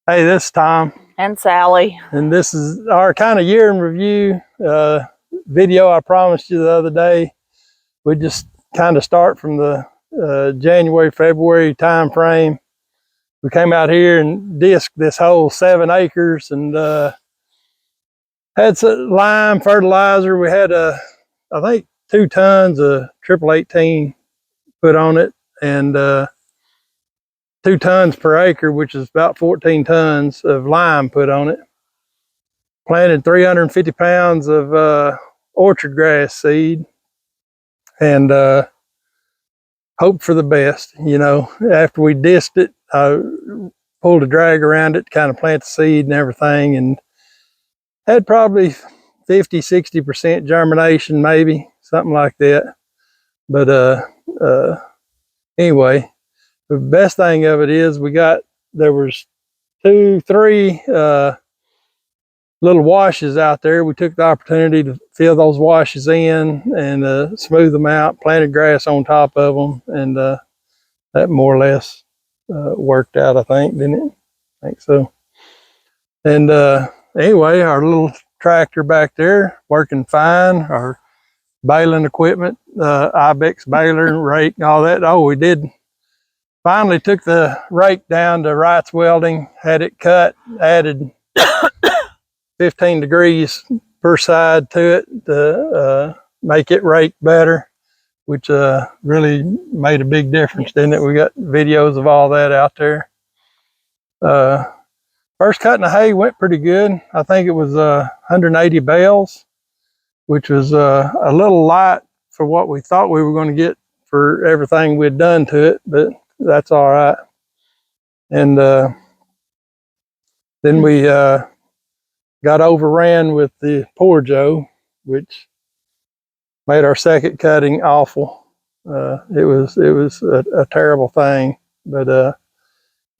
Hey, this is Tom. And Sally. And this is our kind of year in review video I promised you the other day. We just kind of start from the January, February time frame. We came out here and disked this whole 7 acres and had some lime fertilizer. We had, I think, 2 tons of triple 18 put on it, and 2 tons per acre, which is about 14 tons of lime put on it. Planted 350 pounds of orchard grass seed, and hoped for the best. You know, after we disked it, I pulled a drag around it to kind of plant the seed and everything, and had probably 50–60% germination, maybe something like that. But anyway, the best thing of it is there was 2–3 little washes out there. We took the opportunity to fill those washes in and smooth them out, planted grass on top of them, and that more or less worked out, I think, didn't it? I think so. And anyway, our little tractor back there working fine, our baling equipment, Ibex baler, rake, and all that. Oh, we did finally took the rake down to Wright's Welding, had it cut, added 15 degrees per side to it to make it rake better, which really made a big difference, didn't it? We got videos of all that out there. First cutting of hay went pretty good. I think it was 180 bales, which was a little light for what we thought we were going to get for everything we'd done to it, but that's all right. And then we got overran with the Poor Joe, which made our second cutting awful. It was a terrible thing. But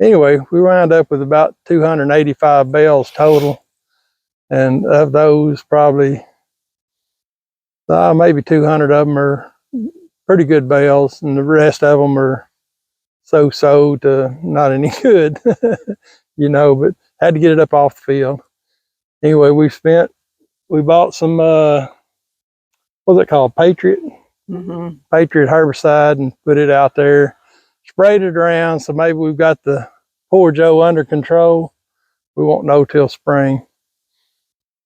anyway, we wound up with about 285 bales total, and of those, probably maybe 200 of them are pretty good bales, and the rest of them are so to not any good, you know. But had to get it up off the field. Anyway, we bought some, what's it called? Patriot? Mm-hmm. Patriot herbicide, and put it out there, sprayed it around. So maybe we've got the Poor Joe under control. We won't know till spring.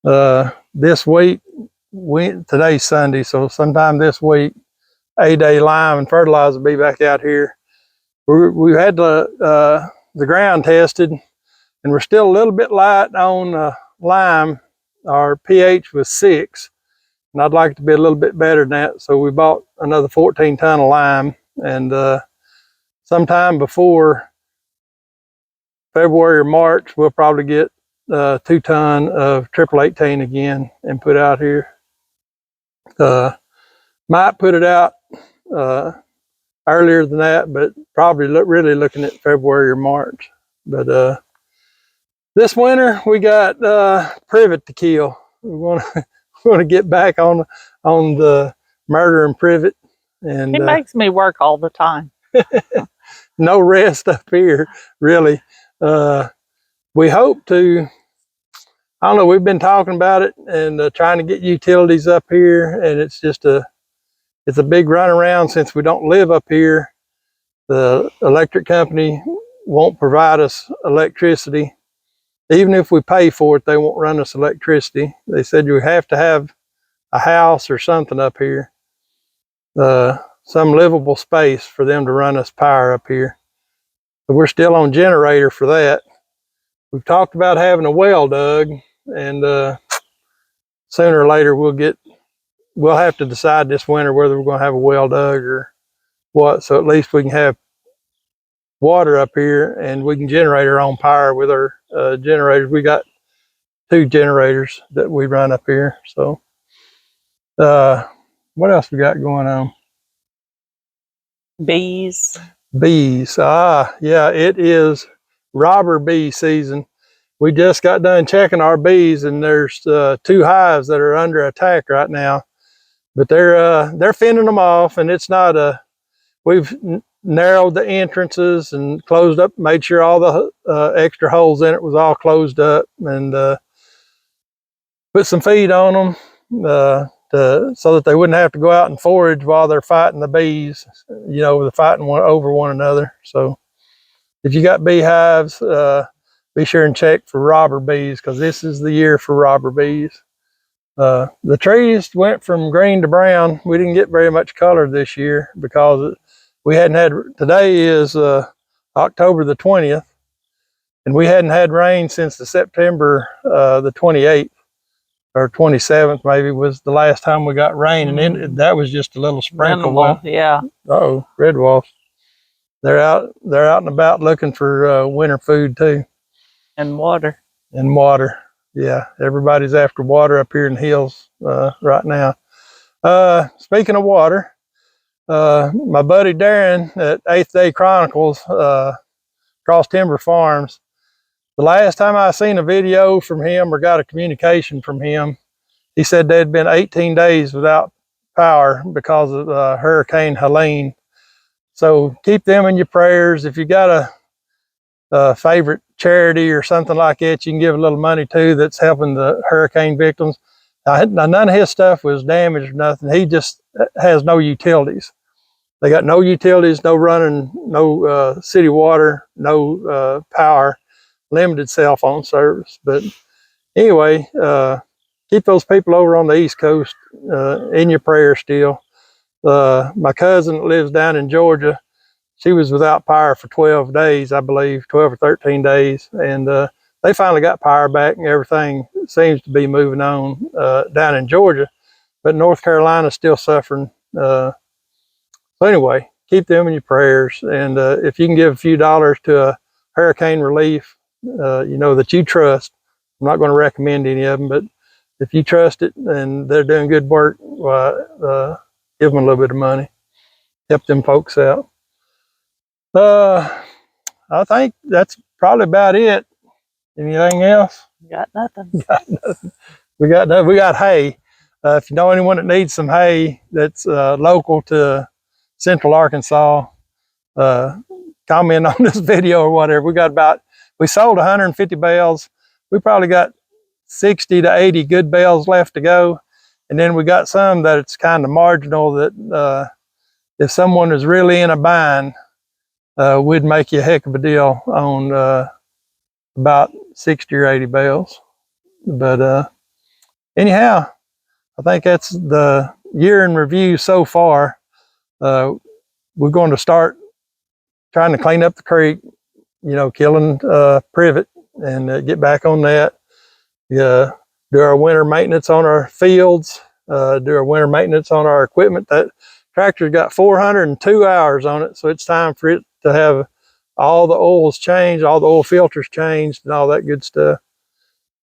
This week, today's Sunday, so sometime this week, A-Day lime and fertilizer will be back out here. We had the ground tested, and we're still a little bit light on lime. Our pH was 6, and I'd like it to be a little bit better than that. So we bought another 14 ton of lime, and sometime before February or March, we'll probably get 2 ton of triple 18 again and put out here. Might put it out earlier than that, but probably really looking at February or March. But this winter we got privet to kill. We want to get back on the murder and privet, and it makes me work all the time. No rest up here, really. We hope to. I don't know. We've been talking about it and trying to get utilities up here, and it's a big runaround since we don't live up here. The electric company won't provide us electricity. Even if we pay for it, they won't run us electricity. They said you have to have a house or something up here, some livable space for them to run us power up here. So we're still on generator for that. We've talked about having a well dug, and sooner or later we'll have to decide this winter whether we're going to have a well dug or what. So at least we can have water up here, and we can generate our own power with our generators. We got 2 generators that we run up here. So what else we got going on? Bees. Yeah, it is robber bee season. We just got done checking our bees, and there's 2 hives that are under attack right now, but they're fending them off, and it's not narrowed the entrances and closed up, made sure all the extra holes in it was all closed up, and put some feed on them so that they wouldn't have to go out and forage while they're fighting the bees. You know, they're fighting over one another. So if you got beehives, be sure and check for robber bees, because this is the year for robber bees. The trees went from green to brown. We didn't get very much color this year because we hadn't had, today is October the 20th, and we hadn't had rain since the September the 28th or 27th maybe was the last time we got rain, and then that was just a little sprinkle. Minimal, yeah. Oh, red wasps. They're out and about looking for winter food too. And water. And water. Yeah, everybody's after water up here in the hills right now. Speaking of water, my buddy Darren at 8th Day Chronicles, Cross Timber Farms, the last time I seen a video from him or got a communication from him, he said they'd been 18 days without power because of Hurricane Helene. So keep them in your prayers. If you got a favorite charity or something like that you can give a little money to that's helping the hurricane victims. Now, none of his stuff was damaged or nothing. He just has no utilities. They got no utilities, no running, no city water, no power, limited cell phone service. But anyway, keep those people over on the East Coast in your prayers still. My cousin that lives down in Georgia, she was without power for 12 days, I believe, 12 or 13 days. And they finally got power back, and everything seems to be moving on down in Georgia. But North Carolina's still suffering. So anyway, keep them in your prayers. And if you can give a few dollars to a hurricane relief, you know, that you trust, I'm not going to recommend any of them, but if you trust it and they're doing good work, give them a little bit of money. Help them folks out. I think that's probably about it. Anything else? Got nothing. We got hay. If you know anyone that needs some hay that's local to Central Arkansas, comment on this video or whatever. We sold 150 bales. We probably got 60 to 80 good bales left to go. And then we got some that it's kind of marginal that if someone is really in a bind, we'd make you a heck of a deal on about 60 or 80 bales. But anyhow, I think that's the year in review so far. We're going to start trying to clean up the creek, you know, killing privet and get back on that. Do our winter maintenance on our fields, do our winter maintenance on our equipment. That tractor's got 402 hours on it, so it's time for it to have all the oils changed, all the oil filters changed, and all that good stuff.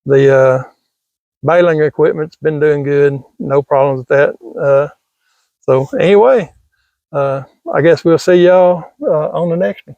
The baling equipment's been doing good, no problems with that. So anyway, I guess we'll see y'all on the next one.